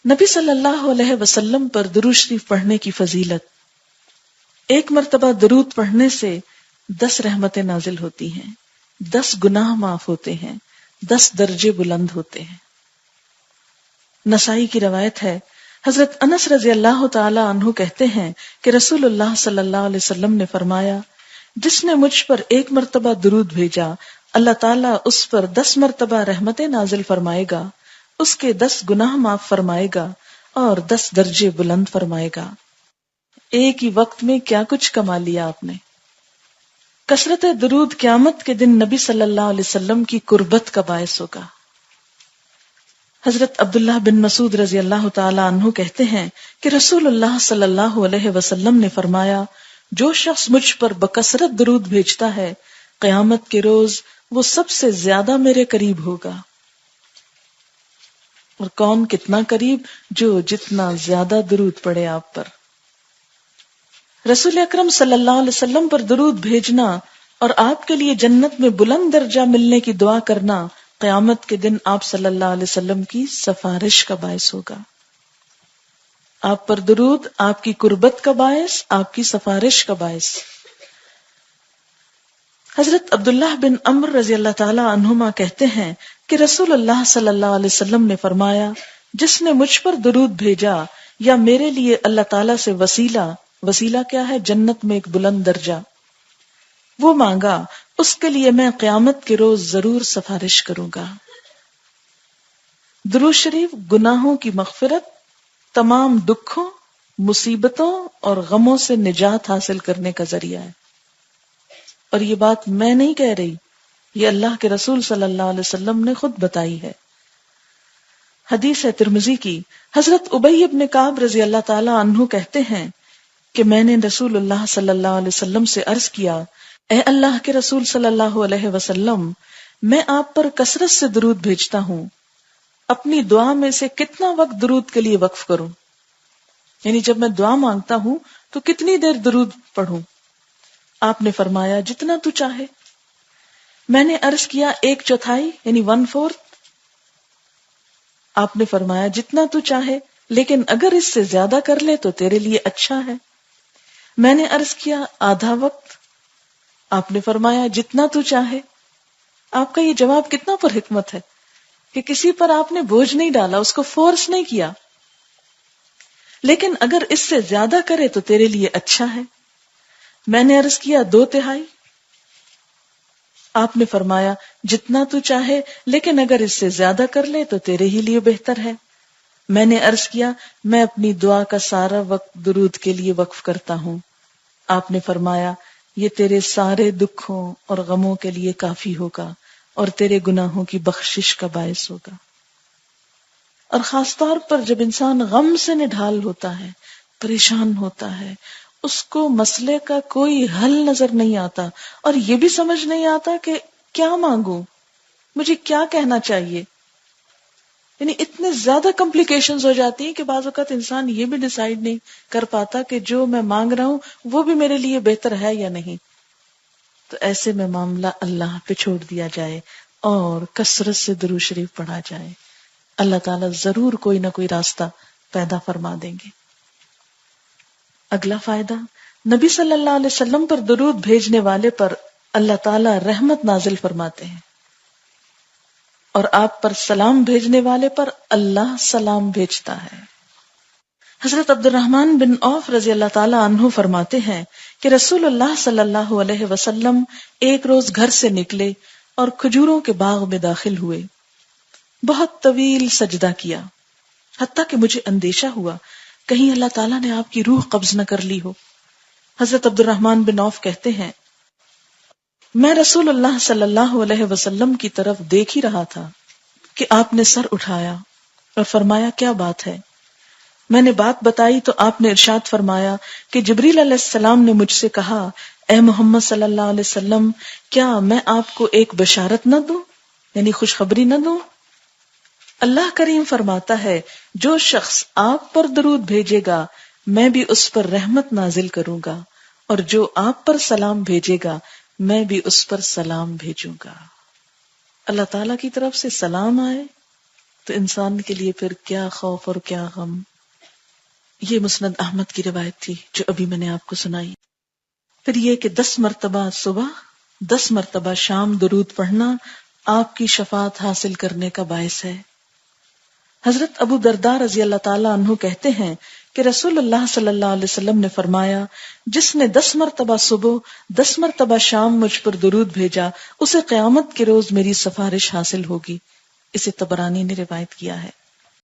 نبی صلی اللہ علیہ وسلم پر درود شریف پڑھنے کی فضیلت. ایک مرتبہ درود پڑھنے سے 10 رحمتیں نازل ہوتی ہیں، 10 گناہ معاف ہوتے ہیں، 10 درجے بلند ہوتے ہیں. نسائی کی روایت ہے، حضرت انس رضی اللہ تعالی عنہ کہتے ہیں کہ رسول اللہ صلی اللہ علیہ وسلم نے فرمایا، جس نے مجھ پر 1 مرتبہ درود بھیجا اللہ تعالیٰ اس پر 10 مرتبہ رحمتیں نازل فرمائے گا، اس کے 10 گناہ معاف فرمائے گا اور 10 درجے بلند فرمائے گا. ایک ہی وقت میں کیا کچھ کما لیا آپ نے. کثرت درود قیامت کے دن نبی صلی اللہ علیہ وسلم کی قربت کا باعث ہوگا. حضرت عبداللہ بن مسعود رضی اللہ تعالی عنہ کہتے ہیں کہ رسول اللہ صلی اللہ علیہ وسلم نے فرمایا، جو شخص مجھ پر بکثرت درود بھیجتا ہے قیامت کے روز وہ سب سے زیادہ میرے قریب ہوگا. اور کون کتنا قریب؟ جو جتنا زیادہ درود پڑے آپ پر. رسول اکرم صلی اللہ علیہ وسلم پر درود بھیجنا اور آپ کے لیے جنت میں بلند درجہ ملنے کی دعا کرنا قیامت کے دن آپ صلی اللہ علیہ وسلم کی سفارش کا باعث ہوگا. آپ پر درود آپ کی قربت کا باعث، آپ کی سفارش کا باعث. حضرت عبداللہ بن عمر رضی اللہ تعالی عنہما کہتے ہیں کہ رسول اللہ صلی اللہ علیہ وسلم نے فرمایا، جس نے مجھ پر درود بھیجا یا میرے لیے اللہ تعالیٰ سے وسیلہ کیا ہے؟ جنت میں ایک بلند درجہ، وہ مانگا، اس کے لیے میں قیامت کے روز ضرور سفارش کروں گا. درود شریف گناہوں کی مغفرت، تمام دکھوں، مصیبتوں اور غموں سے نجات حاصل کرنے کا ذریعہ ہے. اور یہ بات میں نہیں کہہ رہی، یہ اللہ کے رسول صلی اللہ علیہ وسلم نے خود بتائی ہے. حدیث ہے ترمذی کی، حضرت ابی بن کعب رضی اللہ تعالی عنہ کہتے ہیں کہ میں نے رسول اللہ صلی اللہ علیہ وسلم سے عرض کیا، اے اللہ کے رسول صلی اللہ علیہ وسلم، میں آپ پر کثرت سے درود بھیجتا ہوں، اپنی دعا میں سے کتنا وقت درود کے لیے وقف کروں؟ یعنی جب میں دعا مانگتا ہوں تو کتنی دیر درود پڑھوں؟ آپ نے فرمایا، جتنا تو چاہے. میں نے عرض کیا، 1/4 یعنی 1/4. آپ نے فرمایا، جتنا تو چاہے، لیکن اگر اس سے زیادہ کر لے تو تیرے لیے اچھا ہے. میں نے عرض کیا، آدھا وقت. آپ نے فرمایا، جتنا تو چاہے. آپ کا یہ جواب کتنا پر حکمت ہے کہ کسی پر آپ نے بوجھ نہیں ڈالا، اس کو فورس نہیں کیا، لیکن اگر اس سے زیادہ کرے تو تیرے لیے اچھا ہے. میں نے عرض کیا، 2/3. آپ نے فرمایا، جتنا تو چاہے، لیکن اگر اس سے زیادہ کر لے تو تیرے ہی لیے بہتر ہے. میں نے عرض کیا، میں اپنی دعا کا سارا وقت درود کے لیے وقف کرتا ہوں. آپ نے فرمایا، یہ تیرے سارے دکھوں اور غموں کے لیے کافی ہوگا اور تیرے گناہوں کی بخشش کا باعث ہوگا. اور خاص طور پر جب انسان غم سے نڈھال ہوتا ہے، پریشان ہوتا ہے، اس کو مسئلے کا کوئی حل نظر نہیں آتا اور یہ بھی سمجھ نہیں آتا کہ کیا مانگوں، مجھے کیا کہنا چاہیے. یعنی اتنے زیادہ کمپلیکیشنز ہو جاتی ہیں کہ بعض اوقات انسان یہ بھی ڈیسائیڈ نہیں کر پاتا کہ جو میں مانگ رہا ہوں وہ بھی میرے لیے بہتر ہے یا نہیں. تو ایسے میں معاملہ اللہ پہ چھوڑ دیا جائے اور کثرت سے درود شریف پڑھا جائے. اللہ تعالیٰ ضرور کوئی نہ کوئی راستہ پیدا فرما دیں گے. اگلا فائدہ، نبی صلی اللہ علیہ وسلم پر درود بھیجنے والے پر اللہ تعالیٰ رحمت نازل فرماتے ہیں اور آپ پر سلام بھیجنے والے پر اللہ سلام بھیجتا ہے. حضرت عبد الرحمن بن عوف رضی اللہ تعالی عنہ فرماتے ہیں کہ رسول اللہ صلی اللہ علیہ وسلم ایک روز گھر سے نکلے اور کھجوروں کے باغ میں داخل ہوئے. بہت طویل سجدہ کیا، حتیٰ کہ مجھے اندیشہ ہوا کہیں اللہ تعالیٰ نے آپ کی روح قبض نہ کر لی ہو. حضرت عبد الرحمن بن عوف کہتے ہیں، میں رسول اللہ صلی اللہ علیہ وسلم کی طرف دیکھ ہی رہا تھا کہ آپ نے سر اٹھایا اور فرمایا، کیا بات ہے؟ میں نے بات بتائی تو آپ نے ارشاد فرمایا کہ جبریل علیہ السلام نے مجھ سے کہا، اے محمد صلی اللہ علیہ وسلم، کیا میں آپ کو ایک بشارت نہ دوں، یعنی خوشخبری نہ دوں؟ اللہ کریم فرماتا ہے، جو شخص آپ پر درود بھیجے گا میں بھی اس پر رحمت نازل کروں گا، اور جو آپ پر سلام بھیجے گا میں بھی اس پر سلام بھیجوں گا. اللہ تعالیٰ کی طرف سے سلام آئے تو انسان کے لیے پھر کیا خوف اور کیا غم. یہ مسند احمد کی روایت تھی جو ابھی میں نے آپ کو سنائی. پھر یہ کہ 10 مرتبہ صبح 10 مرتبہ شام درود پڑھنا آپ کی شفاعت حاصل کرنے کا باعث ہے. حضرت ابو درداء رضی اللہ تعالیٰ عنہ کہتے ہیں کہ رسول اللہ صلی اللہ علیہ وسلم نے فرمایا، جس نے 10 مرتبہ صبح 10 مرتبہ شام مجھ پر درود بھیجا اسے قیامت کے روز میری سفارش حاصل ہوگی. اسے طبرانی نے روایت کیا ہے.